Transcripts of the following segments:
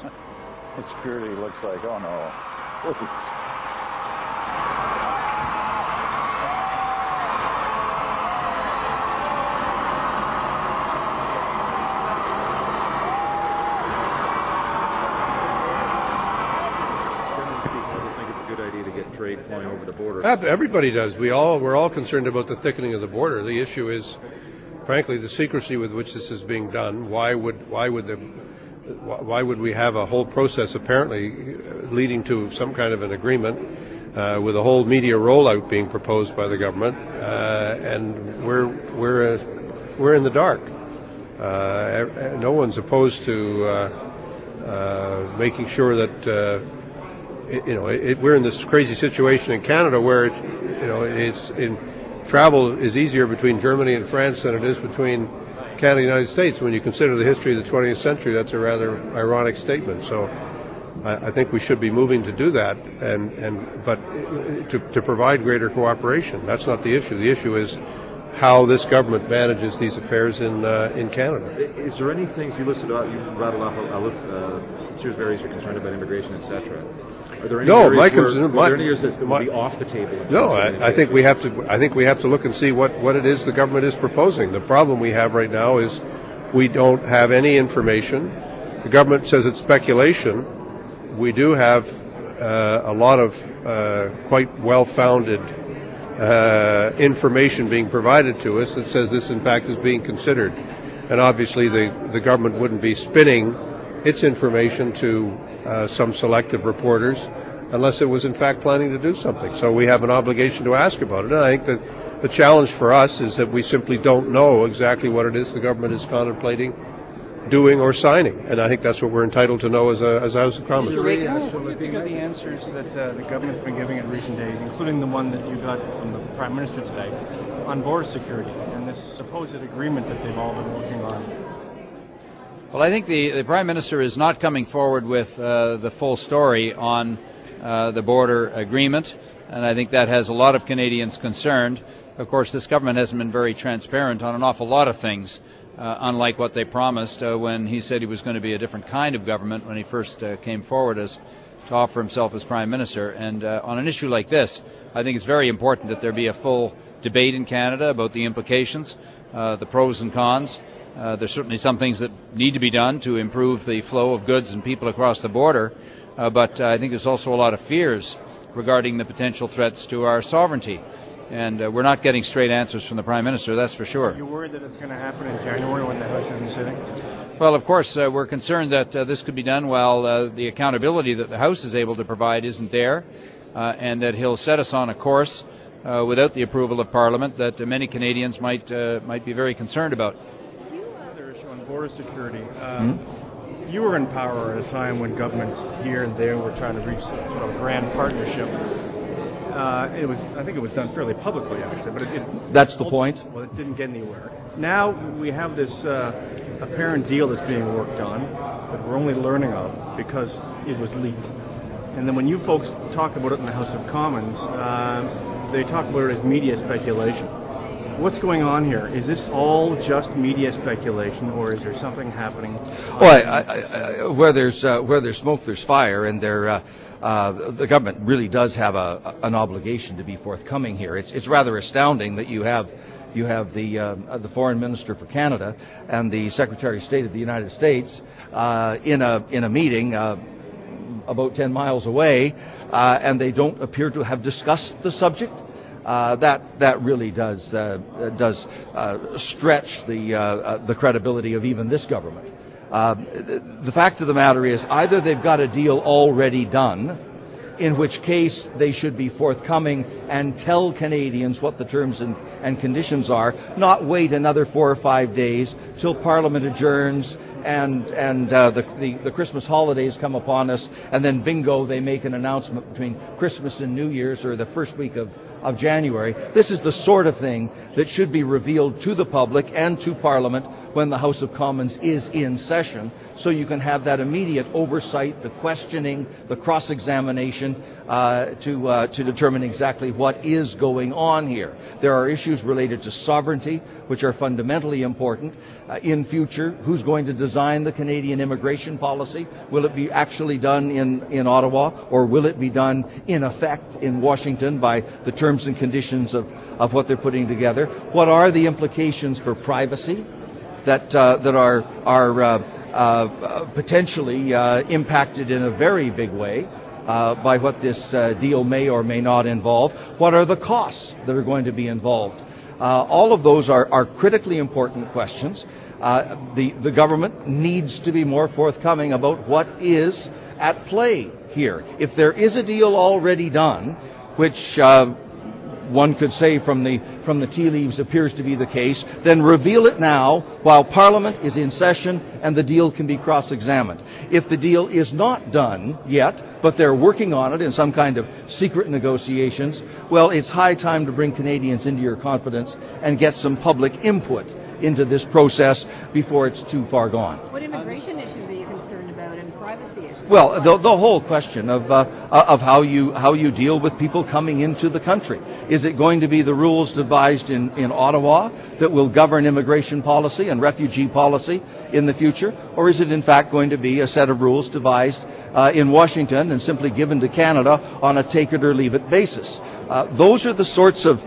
The security looks like, oh no. Oops. Trade flying over the border. Everybody does. We're all concerned about the thickening of the border. The issue is, frankly, the secrecy with which this is being done. Why would we have a whole process apparently leading to some kind of an agreement with a whole media rollout being proposed by the government, and we're in the dark. No one's opposed to making sure that. We're in this crazy situation in Canada where travel is easier between Germany and France than it is between Canada and the United States. When you consider the history of the 20th century, that's a rather ironic statement. So I think we should be moving to do that, but to provide greater cooperation. That's not the issue. The issue is how this government manages these affairs in Canada. Is there any things you listed out? You rattled off a list. Serious areas you're concerned about immigration, etc. Are there any areas that would be off the table? No, I think we have to look and see what it is the government is proposing. The problem we have right now is we don't have any information. The government says it's speculation. We do have a lot of quite well-founded information being provided to us that says this, in fact, is being considered. And obviously the government wouldn't be spinning its information to some selective reporters unless it was, in fact, planning to do something. So we have an obligation to ask about it. And I think that the challenge for us is that we simply don't know exactly what it is the government is contemplating doing or signing. And I think that's what we're entitled to know as a House of Commons. What do you think of the answers that the government's been giving in recent days, including the one that you got from the Prime Minister today on border security and this supposed agreement that they've all been working on? Well, I think the Prime Minister is not coming forward with the full story on the border agreement, and I think that has a lot of Canadians concerned. Of course, this government hasn't been very transparent on an awful lot of things, unlike what they promised when he said he was going to be a different kind of government when he first came forward to offer himself as Prime Minister. And on an issue like this, I think it's very important that there be a full debate in Canada about the implications, the pros and cons. There's certainly some things that need to be done to improve the flow of goods and people across the border, but I think there's also a lot of fears regarding the potential threats to our sovereignty. And we're not getting straight answers from the Prime Minister, that's for sure. Are you worried that it's going to happen in January when the House isn't sitting? Well, of course, we're concerned that this could be done while the accountability that the House is able to provide isn't there, and that he'll set us on a course without the approval of Parliament that many Canadians might be very concerned about. Another issue on border security. You were in power at a time when governments here and there were trying to reach sort of a grand partnership. I think it was done fairly publicly, actually, but that's the point. Well, it didn't get anywhere. Now we have this apparent deal that's being worked on that we're only learning of because it was leaked. And then when you folks talk about it in the House of Commons, they talk about it as media speculation. What's going on here? Is this all just media speculation, or is there something happening? Well, where there's smoke, there's fire, and the government really does have an obligation to be forthcoming here. It's rather astounding that you have the Foreign Minister for Canada and the Secretary of State of the United States in a meeting about 10 miles away, and they don't appear to have discussed the subject. That really does stretch the credibility of even this government. The fact of the matter is, either they've got a deal already done, in which case they should be forthcoming and tell Canadians what the terms and conditions are, not wait another 4 or 5 days till Parliament adjourns and the Christmas holidays come upon us, and then bingo, they make an announcement between Christmas and New Year's or the first week of January. This is the sort of thing that should be revealed to the public and to Parliament when the House of Commons is in session, so you can have that immediate oversight, the questioning, the cross-examination to determine exactly what is going on here. There are issues related to sovereignty, which are fundamentally important. In future, who's going to design the Canadian immigration policy? Will it be actually done in Ottawa, or will it be done in effect in Washington by the terms and conditions of what they're putting together? What are the implications for privacy that are potentially impacted in a very big way by what this deal may or may not involve? What are the costs that are going to be involved? All of those are critically important questions. The government needs to be more forthcoming about what is at play here. If there is a deal already done, which one could say from the tea leaves appears to be the case, then reveal it now while Parliament is in session and the deal can be cross-examined. If the deal is not done yet, but they're working on it in some kind of secret negotiations, well, it's high time to bring Canadians into your confidence and get some public input into this process before it's too far gone. What immigration issues are you concerned about, and privacy issues? Well, the whole question of how you deal with people coming into the country. Is it going to be the rules devised in Ottawa that will govern immigration policy and refugee policy in the future, or is it in fact going to be a set of rules devised in Washington and simply given to Canada on a take it or leave it basis? Those are the sorts of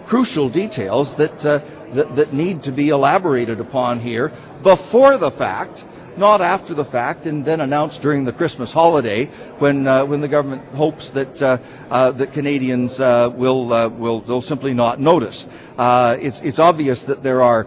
crucial details that need to be elaborated upon here before the fact, not after the fact, and then announced during the Christmas holiday when the government hopes that Canadians will simply not notice. It's obvious that there are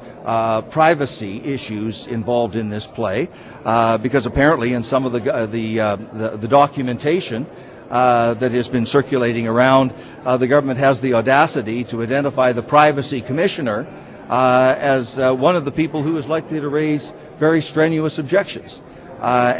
privacy issues involved in this play because apparently in some of the documentation that has been circulating around, the government has the audacity to identify the privacy commissioner as one of the people who is likely to raise very strenuous objections. That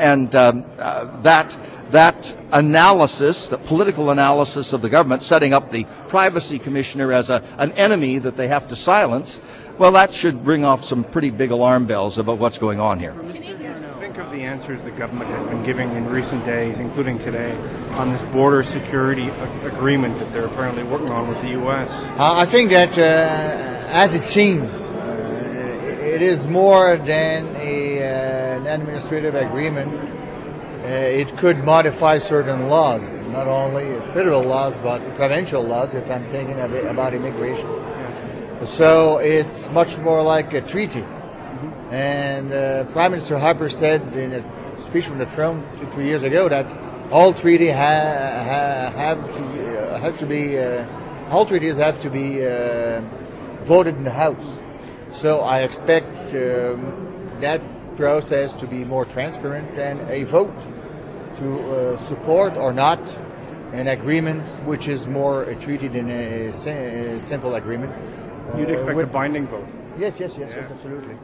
analysis, the political analysis of the government, setting up the privacy commissioner as an enemy that they have to silence, well, that should bring off some pretty big alarm bells about what's going on here. Think of the answers the government has been giving in recent days, including today, on this border security agreement that they're apparently working on with the U.S. I think that, as it seems, it is more than an administrative agreement. It could modify certain laws, not only federal laws, but provincial laws, if I'm thinking about immigration. Yeah. So it's much more like a treaty. And Prime Minister Harper said in a speech from the throne 2-3 years ago that all treaties have to be voted in the House. So I expect that process to be more transparent and a vote to support or not an agreement which is more a treaty than a simple agreement. You'd expect a binding vote? Yes, absolutely.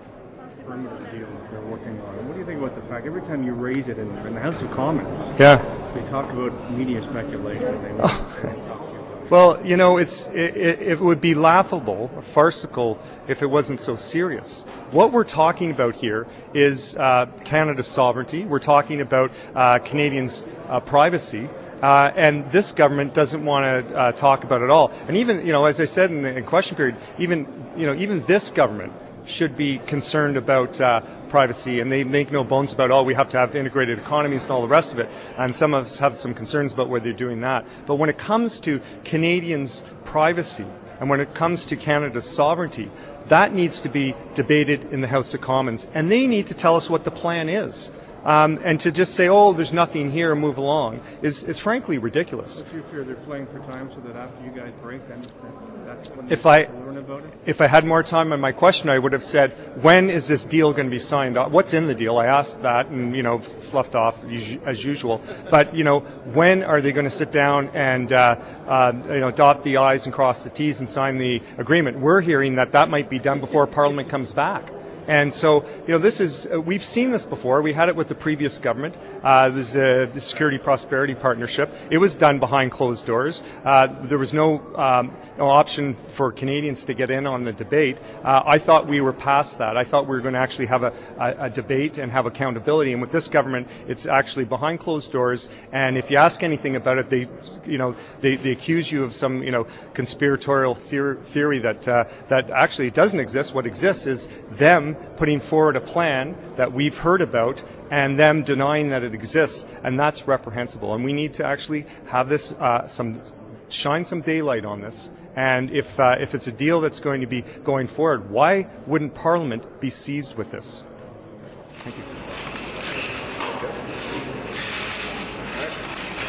Perimeter deal that they're working on. What do you think about the fact every time you raise it in the House of Commons, yeah, they talk about media speculation? Well, you know, it would be laughable, or farcical, if it wasn't so serious. What we're talking about here is Canada's sovereignty. We're talking about Canadians' privacy. And this government doesn't want to talk about it all. And even, you know, as I said in the question period, even this government should be concerned about privacy, and they make no bones about, we have to have integrated economies and all the rest of it, and some of us have some concerns about whether they're doing that. But when it comes to Canadians' privacy, and when it comes to Canada's sovereignty, that needs to be debated in the House of Commons, and they need to tell us what the plan is. And to just say, there's nothing here, and move along, is frankly ridiculous. If you fear they're playing for time so that after you guys break, then that's when they learn about it? If I had more time on my question, I would have said, when is this deal going to be signed off? What's in the deal? I asked that and, fluffed off as usual. But, when are they going to sit down and, dot the I's and cross the T's and sign the agreement? We're hearing that might be done before Parliament comes back. And so, this is, we've seen this before. We had it with the previous government. It was the Security Prosperity Partnership. It was done behind closed doors. There was no option for Canadians to get in on the debate. I thought we were past that. I thought we were going to actually have a debate and have accountability. And with this government, it's actually behind closed doors. And if you ask anything about it, they accuse you of some, conspiratorial theory that actually doesn't exist. What exists is them putting forward a plan that we've heard about and them denying that it exists, and that's reprehensible. And we need to actually have this shine some daylight on this. And if it's a deal that's going to be going forward, why wouldn't Parliament be seized with this? Thank you.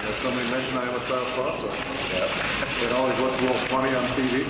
As somebody mentioned, I have a southpaw, so it always looks a little funny on TV.